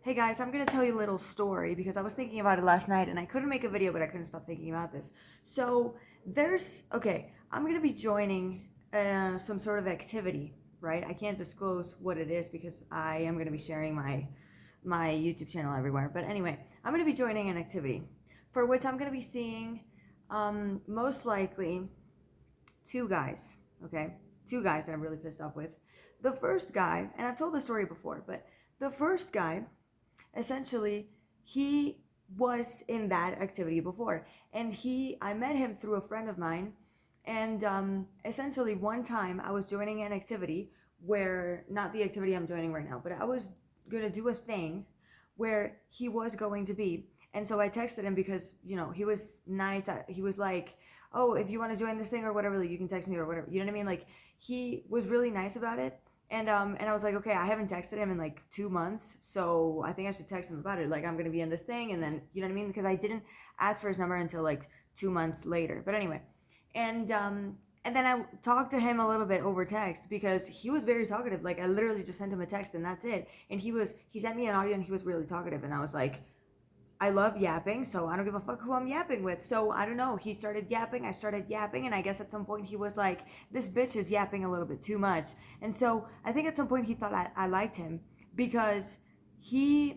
Hey guys, I'm gonna tell you a little story because I was thinking about it last night and I couldn't make a video, but I couldn't stop thinking about this. I'm gonna be joining some sort of activity, right? I can't disclose what it is because I am gonna be sharing my YouTube channel everywhere. But anyway, I'm gonna be joining an activity for which I'm gonna be seeing most likely two guys, okay? Two guys that I'm really pissed off with. The first guy, and I've told this story before, but the first guy essentially he was in that activity before, and I met him through a friend of mine. And essentially one time I was joining an activity where, not the activity I'm joining right now, but I was gonna do a thing where he was going to be. And so I texted him because, he was nice. He was like, oh, if you want to join this thing or whatever, like, you can text me or whatever, you know what I mean? Like, he was really nice about it. And I was like, okay, I haven't texted him in like 2 months, so I think I should text him about it. Like, I'm gonna be in this thing, and then, you know what I mean? Because I didn't ask for his number until like 2 months later. But anyway, and then I talked to him a little bit over text because he was very talkative. Like, I literally just sent him a text and that's it. And he sent me an audio and he was really talkative, and I was like, I love yapping, so I don't give a fuck who I'm yapping with. So I don't know. He started yapping, I started yapping, and I guess at some point he was like, this bitch is yapping a little bit too much. And so I think at some point he thought I liked him because the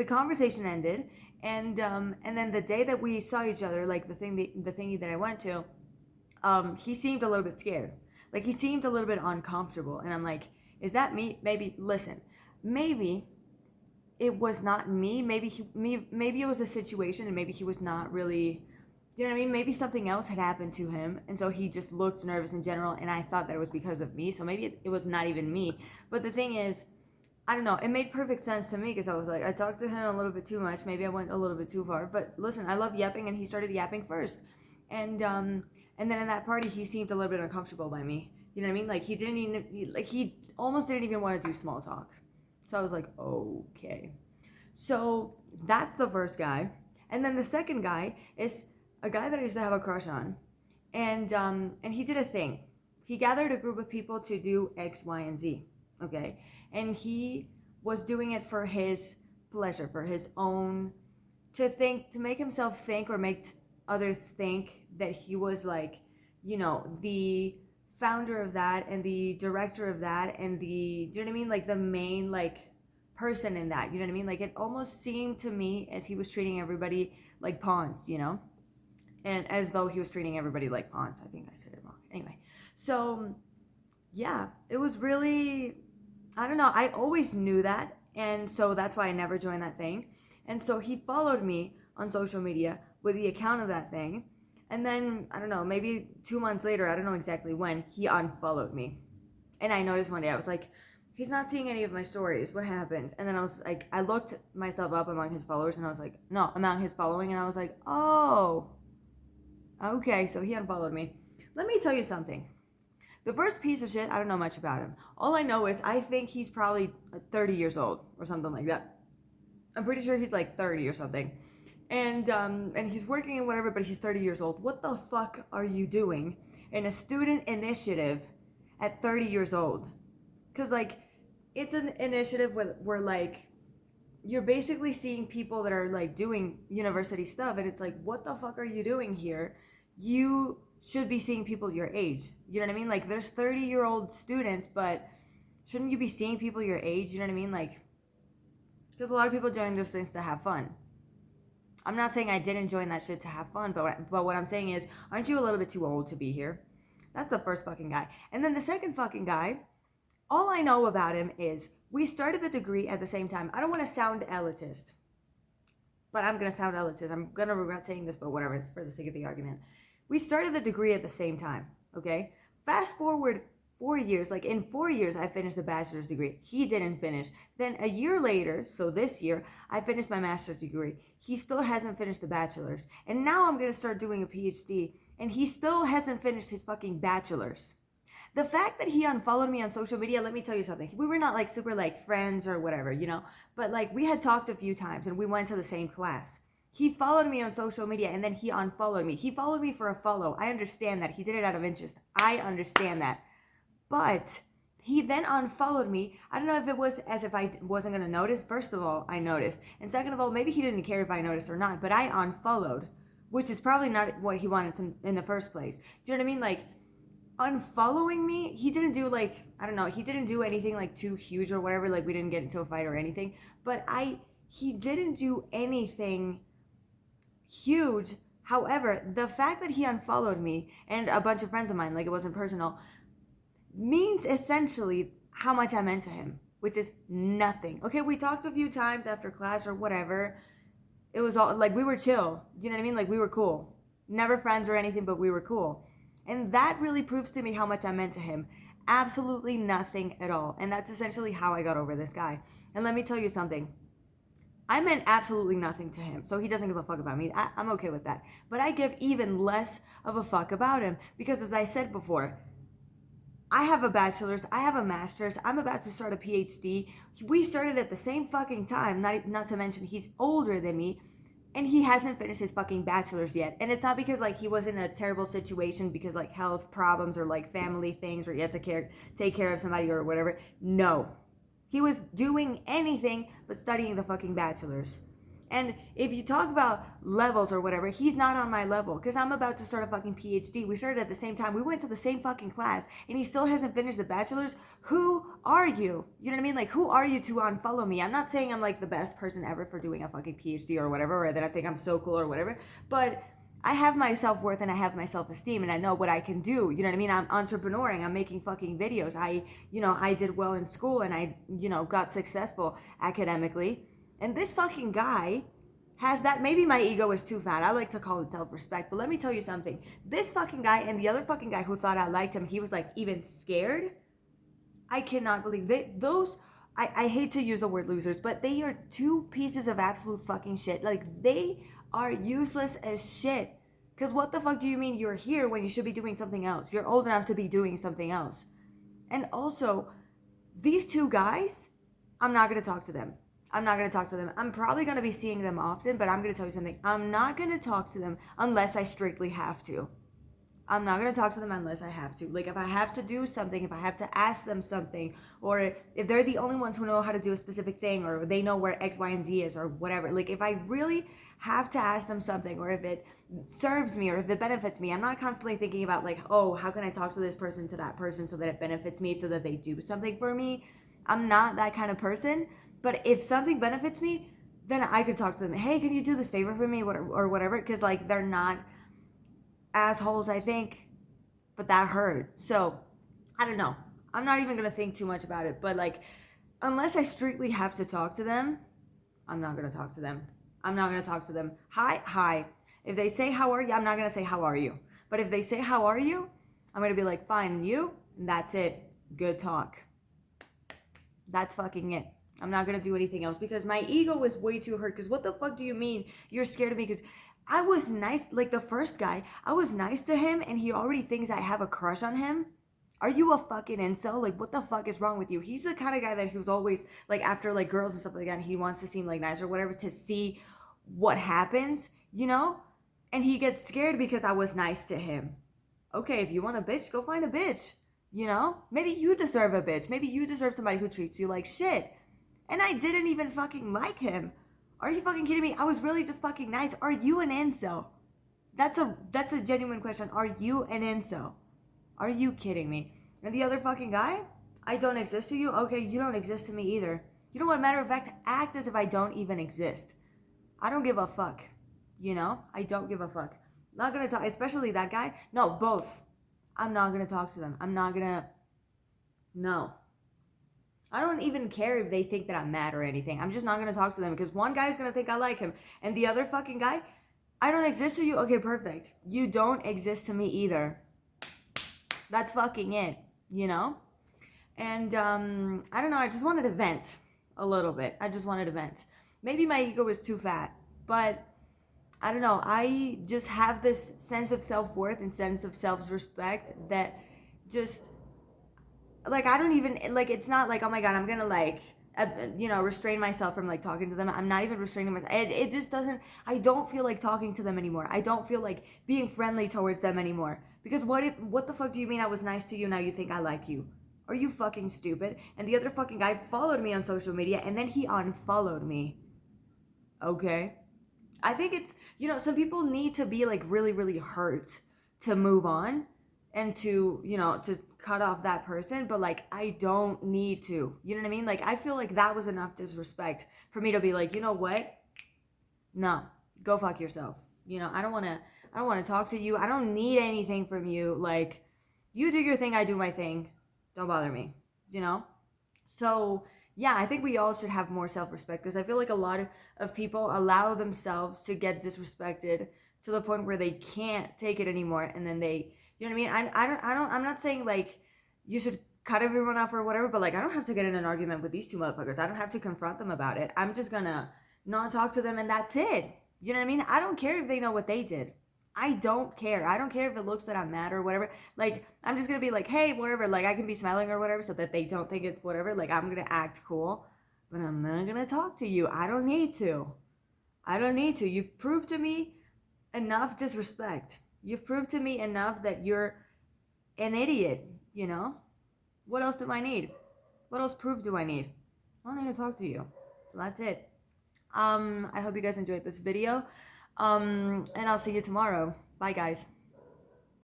conversation ended, and then the day that we saw each other, like the thingy that I went to, he seemed a little bit scared. Like, he seemed a little bit uncomfortable, and I'm like, is that me? Maybe, listen, maybe it was not me. Maybe it was the situation, and maybe he was not really, you know what I mean? Maybe something else had happened to him, and so he just looked nervous in general, and I thought that it was because of me. So maybe it was not even me. But the thing is, I don't know. It made perfect sense to me because I was like, I talked to him a little bit too much. Maybe I went a little bit too far. But listen, I love yapping, and he started yapping first, and um, and then in that party, he seemed a little bit uncomfortable by me. You know what I mean? Like, he almost didn't even want to do small talk. So I was like, okay. So that's the first guy. And then the second guy is a guy that I used to have a crush on. And he did a thing. He gathered a group of people to do X, Y, and Z. Okay? And he was doing it for his pleasure, for his own, to make himself think, or make others think that he was like, the founder of that and the director of that and the, do you know what I mean? Like, the main, like, person in that, you know what I mean? Like, it almost seemed to me as he was treating everybody like pawns. And as though he was treating everybody like pawns. I think I said it wrong. Anyway, so yeah, it was really, I don't know. I always knew that. And so that's why I never joined that thing. And so he followed me on social media with the account of that thing. And then, I don't know, maybe 2 months later, I don't know exactly when, he unfollowed me. And I noticed one day, I was like, he's not seeing any of my stories. What happened? And then I was like, I looked myself up among his followers, and I was like, no, among his following. And I was like, oh, okay. So he unfollowed me. Let me tell you something. The first piece of shit, I don't know much about him. All I know is I think he's probably 30 years old or something like that. I'm pretty sure he's like 30 or something. And he's working in whatever, but he's 30 years old. What the fuck are you doing in a student initiative at 30 years old? Because, like, it's an initiative where like, you're basically seeing people that are like doing university stuff, and it's like, what the fuck are you doing here? You should be seeing people your age. You know what I mean? Like, there's 30-year-old students, but shouldn't you be seeing people your age? You know what I mean? Like, because a lot of people join those things to have fun. I'm not saying I didn't join that shit to have fun, but what I'm saying is, aren't you a little bit too old to be here? That's the first fucking guy. And then the second fucking guy, all I know about him is we started the degree at the same time. I don't want to sound elitist, but I'm going to sound elitist. I'm going to regret saying this, but whatever, it's for the sake of the argument. We started the degree at the same time, okay? Fast forward 4 years, like, in 4 years, I finished the bachelor's degree. He didn't finish. Then a year later, so this year, I finished my master's degree. He still hasn't finished the bachelor's. And now I'm going to start doing a PhD, and he still hasn't finished his fucking bachelor's. The fact that he unfollowed me on social media, let me tell you something. We were not like super like friends or whatever, but like, we had talked a few times and we went to the same class. He followed me on social media, and then he unfollowed me. He followed me for a follow. I understand that. He did it out of interest. I understand that. But He then unfollowed me. I don't know if it was as if I wasn't going to notice. First of all, I noticed. And second of all, maybe he didn't care if I noticed or not, but I unfollowed, which is probably not what he wanted in the first place. Do you know what I mean? Like, unfollowing me, he didn't do like, I don't know, he didn't do anything like too huge or whatever. Like, we didn't get into a fight or anything. But he didn't do anything huge. However, the fact that he unfollowed me and a bunch of friends of mine, like it wasn't personal, means essentially how much I meant to him, which is nothing. Okay, we talked a few times after class or whatever. It was all like we were chill. You know what I mean? Like we were cool. Never friends or anything, but we were cool. And that really proves to me how much I meant to him. Absolutely nothing at all. And that's essentially how I got over this guy. And let me tell you something. I meant absolutely nothing to him, so he doesn't give a fuck about me. I'm okay with that. But I give even less of a fuck about him because, as I said before, I have a bachelor's, I have a master's, I'm about to start a PhD. We started at the same fucking time, not to mention he's older than me, and he hasn't finished his fucking bachelor's yet. And it's not because like he was in a terrible situation because like health problems or like family things or he had to take care of somebody or whatever. No. He was doing anything but studying the fucking bachelor's. And if you talk about levels or whatever, he's not on my level because I'm about to start a fucking PhD. We started at the same time. We went to the same fucking class and he still hasn't finished the bachelor's. Who are you? You know what I mean? Like, who are you to unfollow me? I'm not saying I'm like the best person ever for doing a fucking PhD or whatever, or that I think I'm so cool or whatever, but I have my self-worth and I have my self-esteem and I know what I can do. You know what I mean? I'm entrepreneuring. I'm making fucking videos. I did well in school and I, got successful academically. And this fucking guy has that. Maybe my ego is too fat. I like to call it self-respect. But let me tell you something. This fucking guy and the other fucking guy who thought I liked him, he was like even scared. I cannot believe I hate to use the word losers, but they are two pieces of absolute fucking shit. Like, they are useless as shit. Because what the fuck do you mean you're here when you should be doing something else? You're old enough to be doing something else. And also, these two guys, I'm not going to talk to them. I'm not going to talk to them. I'm probably going to be seeing them often, but I'm going to tell you something. I'm not going to talk to them unless I strictly have to. I'm not going to talk to them unless I have to. Like, if I have to do something, if I have to ask them something, or if they're the only ones who know how to do a specific thing, or they know where X, Y, and Z is, or whatever. Like, if I really have to ask them something, or if it serves me, or if it benefits me, I'm not constantly thinking about, like, oh, how can I talk to this person, to that person, so that it benefits me, so that they do something for me. I'm not that kind of person. But if something benefits me, then I could talk to them. Hey, can you do this favor for me, or whatever? Because, like, they're not assholes, I think, but that hurt. So I don't know. I'm not even gonna think too much about it, but like, unless I strictly have to talk to them, I'm not gonna talk to them. I'm not gonna talk to them. Hi. If they say how are you, I'm not gonna say how are you. But if they say how are you, I'm gonna be like, fine, and you? And that's it. Good talk. That's fucking it. I'm not gonna do anything else because my ego is way too hurt. Because what the fuck do you mean you're scared of me? Because I was nice, like the first guy, I was nice to him and he already thinks I have a crush on him. Are you a fucking incel? Like, what the fuck is wrong with you? He's the kind of guy that who's always, like, after, like, girls and stuff like that, and he wants to seem, like, nice or whatever to see what happens, And he gets scared because I was nice to him. Okay, if you want a bitch, go find a bitch, Maybe you deserve a bitch. Maybe you deserve somebody who treats you like shit. And I didn't even fucking like him. Are you fucking kidding me? I was really just fucking nice. Are you an incel? That's a genuine question. Are you an incel? Are you kidding me? And the other fucking guy? I don't exist to you? Okay, you don't exist to me either. You know what? Matter of fact, act as if I don't even exist. I don't give a fuck. I don't give a fuck. Not gonna talk, especially that guy. No, both. I'm not gonna talk to them. No. I don't even care if they think that I'm mad or anything. I'm just not going to talk to them because one guy's going to think I like him. And the other fucking guy, I don't exist to you? Okay, perfect. You don't exist to me either. That's fucking it, And I don't know. I just wanted to vent a little bit. Maybe my ego is too fat. But I don't know. I just have this sense of self-worth and sense of self-respect that just... like, I don't even, like, it's not like, oh my God, I'm gonna, like, restrain myself from, like, talking to them. I'm not even restraining myself. It just doesn't, I don't feel like talking to them anymore. I don't feel like being friendly towards them anymore. Because what the fuck do you mean I was nice to you, now you think I like you? Are you fucking stupid? And the other fucking guy followed me on social media and then he unfollowed me. Okay? I think it's, some people need to be like really, really hurt to move on and to, to cut off that person. But like, I don't need to. You know what I mean? Like, I feel like that was enough disrespect for me to be like, you know what? No, go fuck yourself. I don't want to talk to you. I don't need anything from you. Like, you do your thing, I do my thing. Don't bother me, So, yeah, I think we all should have more self-respect because I feel like a lot of people allow themselves to get disrespected to the point where they can't take it anymore, and then they, you know what I mean? I'm not saying like you should cut everyone off or whatever, but like I don't have to get in an argument with these two motherfuckers. I don't have to confront them about it. I'm just gonna not talk to them and that's it. You know what I mean? I don't care if they know what they did. I don't care. I don't care if it looks that I'm mad or whatever. Like, I'm just gonna be like, hey, whatever. Like, I can be smiling or whatever so that they don't think it's whatever. Like, I'm gonna act cool, but I'm not gonna talk to you. I don't need to. I don't need to. You've proved to me enough disrespect. You've proved to me enough that you're an idiot, What else do I need? What else proof do I need? I don't need to talk to you. So that's it. I hope you guys enjoyed this video. And I'll see you tomorrow. Bye, guys.